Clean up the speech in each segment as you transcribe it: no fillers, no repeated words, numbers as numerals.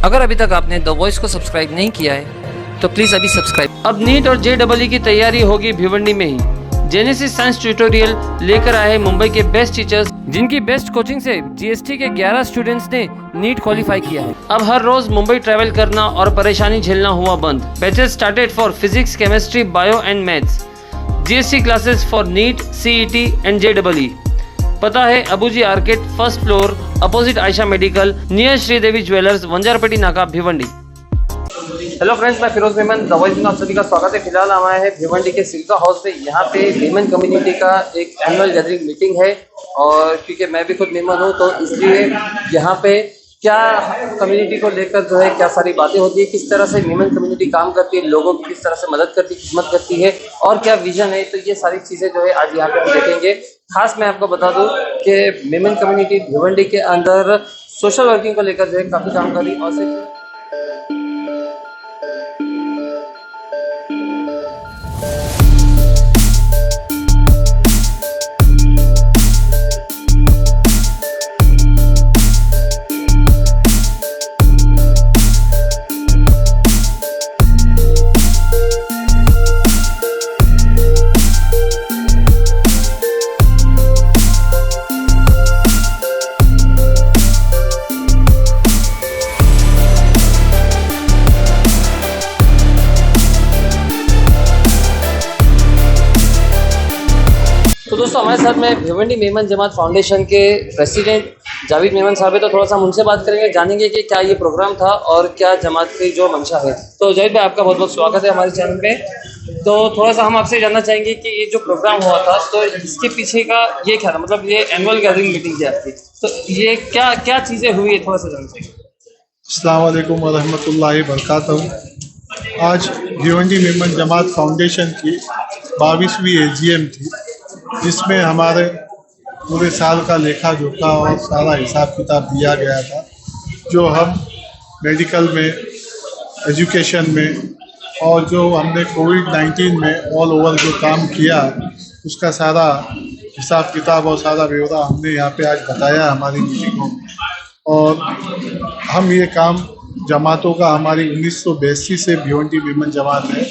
अगर अभी तक आपने द वॉइस को सब्सक्राइब नहीं किया है तो प्लीज़ अभी सब्सक्राइब। अब नीट और JEE की तैयारी होगी भिवंडी में ही। जेनेसिस साइंस ट्यूटोरियल लेकर आए मुंबई के बेस्ट टीचर्स, जिनकी बेस्ट कोचिंग से GST के 11 स्टूडेंट्स ने नीट क्वालिफाई किया है। अब हर रोज मुंबई ट्रैवल करना और परेशानी झेलना हुआ बंद। Batches started for physics, chemistry, bio and maths. GST classes for NEET, CET and JEE। पता है Abuji arcade, first floor, opposite Ayesha medical, near Sridevi jewellers, Vanjarpeti Naka, Bhiwandi. Hello friends, मैं फिरोज मेमन, द वॉइस में आप सभी का स्वागत है। फिलहाल हम आए हैं भिवंडी के सिल्का हाउस पे। यहाँ पे मेमन कम्युनिटी का एक एनुअल गैदरिंग मीटिंग है और क्योंकि मैं भी खुद मेमन हूँ तो इसलिए यहाँ पे क्या कम्युनिटी को लेकर जो है क्या सारी बातें होती है, किस तरह से मेमन कम्युनिटी काम करती है, लोगों की किस तरह से मदद करती है, खिदमत करती है और क्या विजन है, तो ये सारी चीज़ें जो है आज यहाँ पे हम देखेंगे। खास मैं आपको बता दूँ कि मेमन कम्युनिटी भिवंडी के अंदर सोशल वर्किंग को लेकर जो है काफ़ी काम कर रही है और सिर्फ तो दोस्तों हमारे साथ में भिवंडी मेमन जमात फाउंडेशन के प्रेसिडेंट जावेद मेमन साहब है, तो थोड़ा सा हम उनसे बात करेंगे, जानेंगे कि क्या ये प्रोग्राम था और क्या जमात की जो मंशा है। तो जावेद भाई, आपका बहुत बहुत स्वागत है हमारे चैनल पे। तो थोड़ा सा हम आपसे जानना चाहेंगे कि ये जो प्रोग्राम हुआ था तो इसके पीछे का ये क्या था, मतलब ये एनुअल गैदरिंग मीटिंग थी आपकी, तो ये क्या क्या चीज़ें हुई है, थोड़ा सा जानना चाहिए। अस्सलाम वालेकुम व रहमतुल्लाहि व बरकातहू। आज भिवंडी मेमन जमात फाउंडेशन की 22वीं AGM थी, जिसमें हमारे पूरे साल का लेखा जोखा और सारा हिसाब किताब दिया गया था, जो हम मेडिकल में, एजुकेशन में और जो हमने कोविड-19 में ऑल ओवर जो काम किया उसका सारा हिसाब किताब और सारा ब्यौरा हमने यहाँ पे आज बताया हमारी मीटिंगों में। और हम ये काम जमातों का हमारी 1982 से भिवंडी मेमन जमात है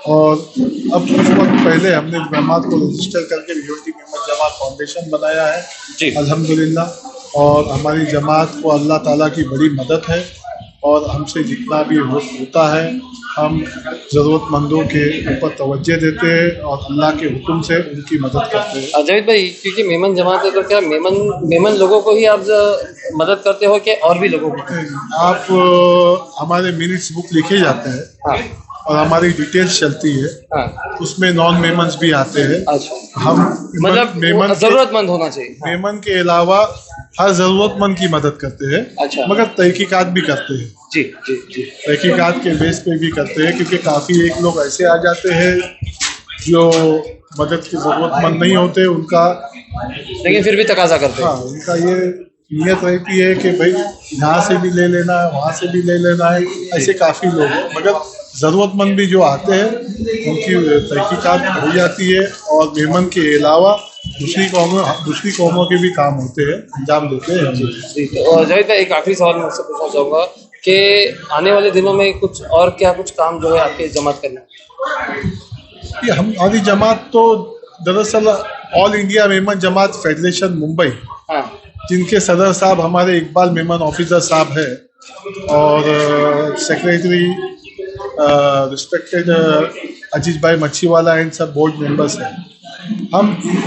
और अब कुछ वक्त पहले हमने जमात को रजिस्टर करके भिवंडी मेमन जमात फाउंडेशन बनाया है जी, अल्हम्दुलिल्लाह। और हमारी जमात को अल्लाह ताला की बड़ी मदद है और हमसे जितना भी होता है हम ज़रूरतमंदों के ऊपर तवज्जो देते हैं और अल्लाह के हुक्म से उनकी मदद करते हैं। जावेद भाई, क्योंकि मेमन जमात है तो क्या मेमन लोगों को ही आप मदद करते हो कि और भी लोगों को? आप हमारे मिनट्स बुक लिखे जाते हैं हाँ, और हमारी डिटेल्स चलती है। हाँ, उसमें नॉन मेमन्स भी आते हैं। अच्छा, हम मतलब मेमन जरूरतमंद होना चाहिए। हाँ, मेमन के अलावा हर ज़रूरतमंद की मदद करते हैं। अच्छा, मगर तहकीकात भी करते हैं। जी जी जी, तहकीकात के बेस पे भी करते हैं, क्योंकि काफ़ी एक लोग ऐसे आ जाते हैं जो मदद की ज़रूरतमंद नहीं होते, उनका लेकिन फिर भी तकाजा करते हैं। हाँ, उनका ये नियत रहती है कि भाई यहाँ से भी ले लेना है, वहाँ से भी ले लेना है। ऐसे काफ़ी लोग हैं, मगर ज़रूरतमंद भी जो आते हैं उनकी तहकीकात हो जाती है और मेमन के अलावा दूसरी कौमों के भी काम होते हैं, अंजाम देते हैं। जी, तो जावेद भाई, एक आखिरी सवाल मैं आपसे पूछना चाहूँगा कि आने वाले दिनों में कुछ काम जो है आपके जमात करना है? ये हमारी जमात तो दरअसल ऑल इंडिया मेमन जमात फेडरेशन मुंबई, हाँ, जिनके सदर साहब हमारे इकबाल मेमन ऑफिसर साहब है और सेक्रेटरी रिस्पेक्टेड अजीज भाई मच्छीवाला एंड सब बोर्ड मेंबर्स हैं।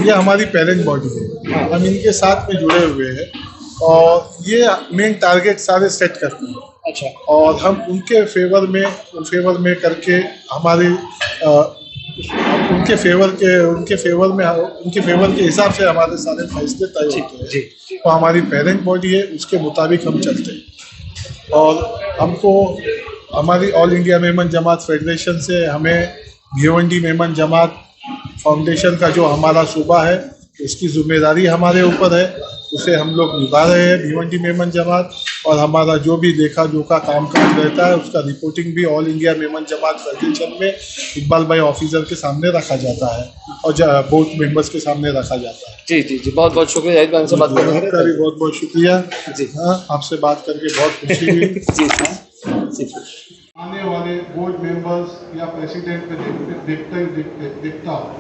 ये हमारी पेरेंट बॉडी है, हम इनके साथ में जुड़े हुए हैं और ये मेन टारगेट सारे सेट करते हैं। अच्छा, और हम उनके फेवर में करके हमारे उनके फेवर के हिसाब से हमारे सारे फैसले तय होते हैं। तो हमारी पेरेंट बॉडी है, उसके मुताबिक हम चलते हैं और हमको हमारी ऑल इंडिया मेमन जमात फेडरेशन से हमें भिवंडी मेमन जमात फाउंडेशन का जो हमारा सूबा है उसकी जिम्मेदारी हमारे ऊपर है, उसे हम लोग निभा रहे हैं भिवंडी मेमन जमात। और हमारा जो भी देखा जोखा कामकाज रहता है उसका रिपोर्टिंग भी ऑल इंडिया मेमन जमात फेडरेशन में इकबाल भाई ऑफिसर के सामने रखा जाता है और बोर्ड मेंबर्स के सामने रखा जाता है। जी जी जी, बहुत बहुत शुक्रिया जाहिद भाई, हमसे बात करने के आपका भी बहुत बहुत शुक्रिया जी। हाँ, आपसे बात करके बहुत खुशी हुई। जी जी आने वाले बोर्ड मेंबर्स या प्रेसिडेंट पे देखता हूँ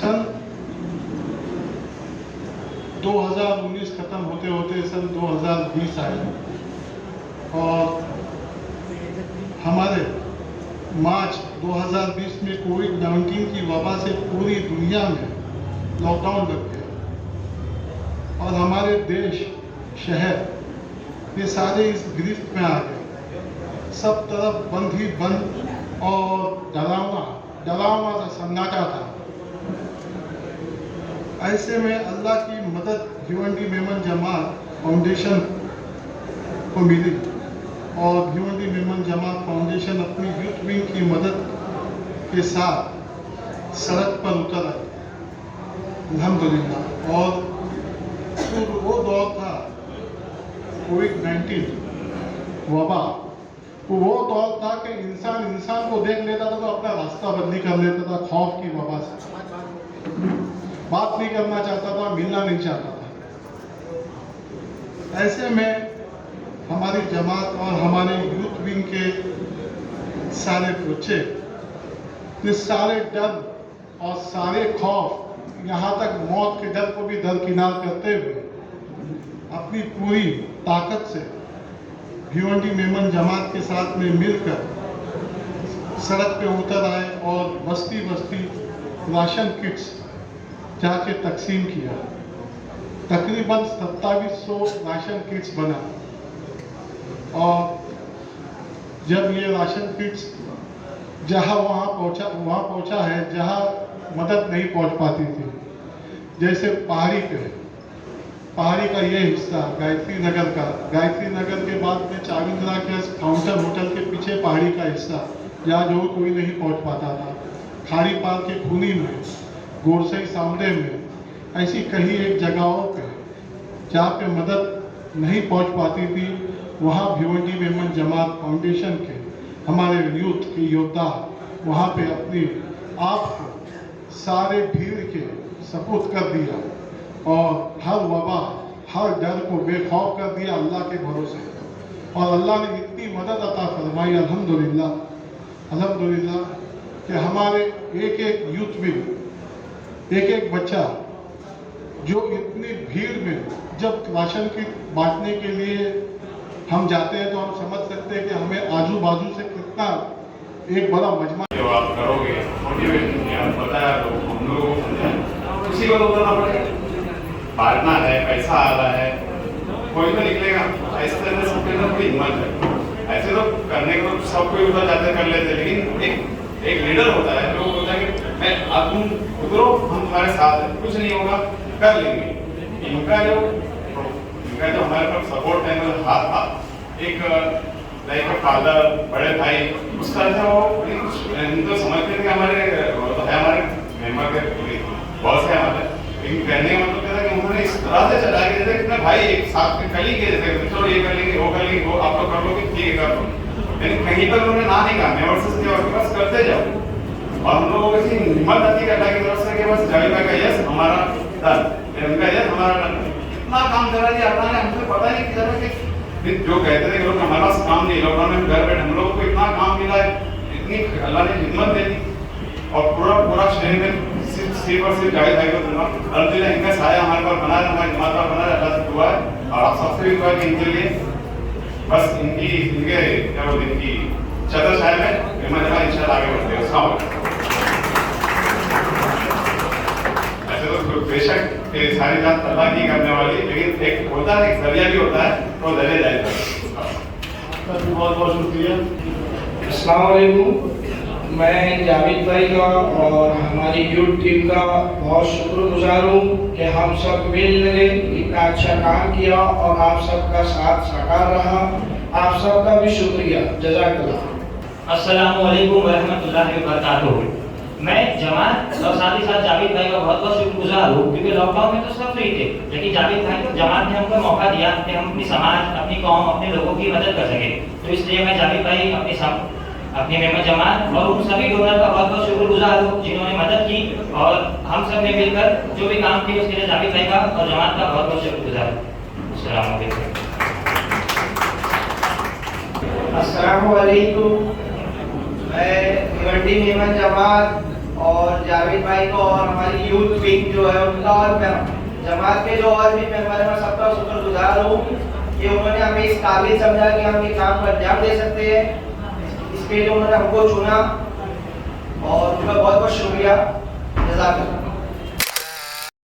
सन 2019 खत्म होते होते सन 2020 आया और हमारे मार्च 2020 में कोविड-19 की वबा से पूरी दुनिया में लॉकडाउन लग गया और हमारे देश शहर ये सारे इस गिरफ्त में आ गए। सब तरफ बंद ही बंद और डरावना सा सन्नाटा था। ऐसे में अल्लाह की मदद भिवंडी मेमन जमात फाउंडेशन को मिली और भिवंडी मेमन जमात फाउंडेशन अपनी यूथ विंग की मदद के साथ सड़क पर उतर आई अल्हम्दुलिल्लाह। और वो दौर था कोविड-19 वबा, वो दौर था कि इंसान को देख लेता था तो अपना रास्ता बदली कर लेता था खौफ की वबा से, बात नहीं करना चाहता था, मिलना नहीं चाहता था। ऐसे में हमारी जमात और हमारे यूथ विंग के सारे प्रोजेक्ट ये सारे डर और सारे खौफ, यहाँ तक मौत के डर को भी दरकिनार करते हुए अपनी पूरी ताकत से भिवंडी मेमन जमात के साथ में मिलकर सड़क पे उतर आए और बस्ती बस्ती राशन किट्स जाके तकसीम किया। तकरीबन 2700 राशन किट्स बना और जब ये राशन किट्स जहाँ वहाँ पहुँचा है जहाँ मदद नहीं पहुँच पाती थी, जैसे पहाड़ी का ये हिस्सा गायत्री नगर के बाद में चाविंद्रा के काउंटर होटल के पीछे पहाड़ी का हिस्सा जहाँ जो कोई नहीं पहुँच पाता था, खाड़ी पार के खूनी में, गोरसई सामने में, ऐसी कई एक जगहों पे जहाँ पे मदद नहीं पहुँच पाती थी, वहाँ भिवंडी मेमन जमात फाउंडेशन के हमारे यूथ के योद्धा वहाँ पे अपनी आप को सारे भीड़ के सपुर्द कर दिया और हर वबा हर डर को बेखौफ कर दिया अल्लाह के भरोसे। और अल्लाह ने इतनी मदद अता फरमाई अल्हम्दुलिल्लाह कि हमारे एक एक यूथ में एक एक बच्चा जो इतनी भीड़ में जब राशन की बांटने के लिए हम जाते हैं तो हम समझ सकते हैं कि हमें आजू बाजू से कितना एक बड़ा मजमा जो आप करोगे मोटिवेशन बताया तो हम लोगों को समझाया उसी को उतरना पड़ेगा। बांटना है, पैसा आ रहा है, कोई तो निकलेगा। ऐसे तरह सबके अंदर कोई हिम्मत है। ऐसे तो करने को सब कोई उधर जाते कर लेते, लेकिन एक लीडर होता है जो होता है कि मैं अब तुम उतरो, हम तुम्हारे साथ हैं, कुछ नहीं होगा, कर लेंगे। इनका जो हमारे पास सपोर्ट है, मतलब हाथ एक लाइक फादर, बड़े भाई, उस तरह से वो तो समझते थे कि हमारे मेंबर के बॉस है हमारे, लेकिन कहने का मतलब था कि उन्होंने इस तरह से चला के जैसे कितना भाई एक साथ में कली के जैसे चलो ये कर लेंगे, वो कर लेंगे, वो आप लोग कर लोगे, ठीक है कर लो। लेकिन कहीं पर उन्होंने ना नहीं कहा, मेंबर्स के और बस करते जाओ। और हम लोगों की हिम्मत आती है अल्लाह की तरफ से कि बस जावेद भाई का यस हमारा डन, उनका यस हमारा डन। कितना काम करा दिया अल्लाह ने, हमसे पता नहीं कि जो कहते थे कि लोग हमारे पास काम नहीं, लॉकडाउन में घर बैठे हम लोगों को इतना काम मिला है, इतनी अल्लाह ने हिम्मत दे दी। और पूरा शहर में सिर्फ और सिर्फ जावेद भाई को दूंगा। अल्हम्दुलिल्लाह इनका साया हमारे पास बना है, हमारी जमात पर बना है, अल्लाह से दुआ है और आप सबसे भी दुआ है इनके लिए बस इनके क्या बोलते इनकी चदर छाया में मेमन जमात इंशाल्लाह आगे बढ़ते हैं। उसका ऐसे तो बेशक ये सारी बात अल्लाह की करने वाली, लेकिन एक होता है एक जरिया भी होता है, तो जरिया जाएगा। बहुत बहुत शुक्रिया। अस्सलाम वालेकुम। मैं जावेद भाई का और हमारी यूथ टीम का बहुत शुक्रगुजार हूँ कि हम सब मिलकर इतना अच्छा काम किया और आप सबका साथ साकार रहा। आप सबका भी शुक्रिया, जज़ाकल्लाह। अस्सलामु अलैकुम व रहमतुल्लाहि व बरकातुहू। मैं जमात और साथ ही साथ जावेद भाई का बहुत बहुत शुक्रगुजार हूँ, क्योंकि लॉकडाउन में तो सब फ्री थे, लेकिन जावेद भाई को जमात ने हमको मौका दिया कि हम अपनी समाज, अपनी कौम, अपने लोगों की मदद कर सके। तो इसलिए मैं जावेद भाई, अपनी मेंबर जमात और उन सभी डोनर का बहुत बहुत शुक्रगुजार हूँ जिन्होंने मदद की, और हम सब ने मिलकर जो भी काम किए उसके लिए जावेद भाई का और जमात का बहुत बहुत शुक्रगुजार हूँ। अस्सलाम वालेकुम। अस्सलाम वालेकुम। मैं भिवंडी मेमन जमात और जावेद भाई को और हमारी यूथ विंग जो है उनका और जमात के जो और भी मेंबर हैं सबका शुक्रगुजार हूँ कि उन्होंने हमें इस काबिल समझा कि हम ये काम को अंजाम दे सकते हैं। इसके लिए उन्होंने हमको चुना और उनका बहुत बहुत शुक्रिया। जज़ाकल्लाह।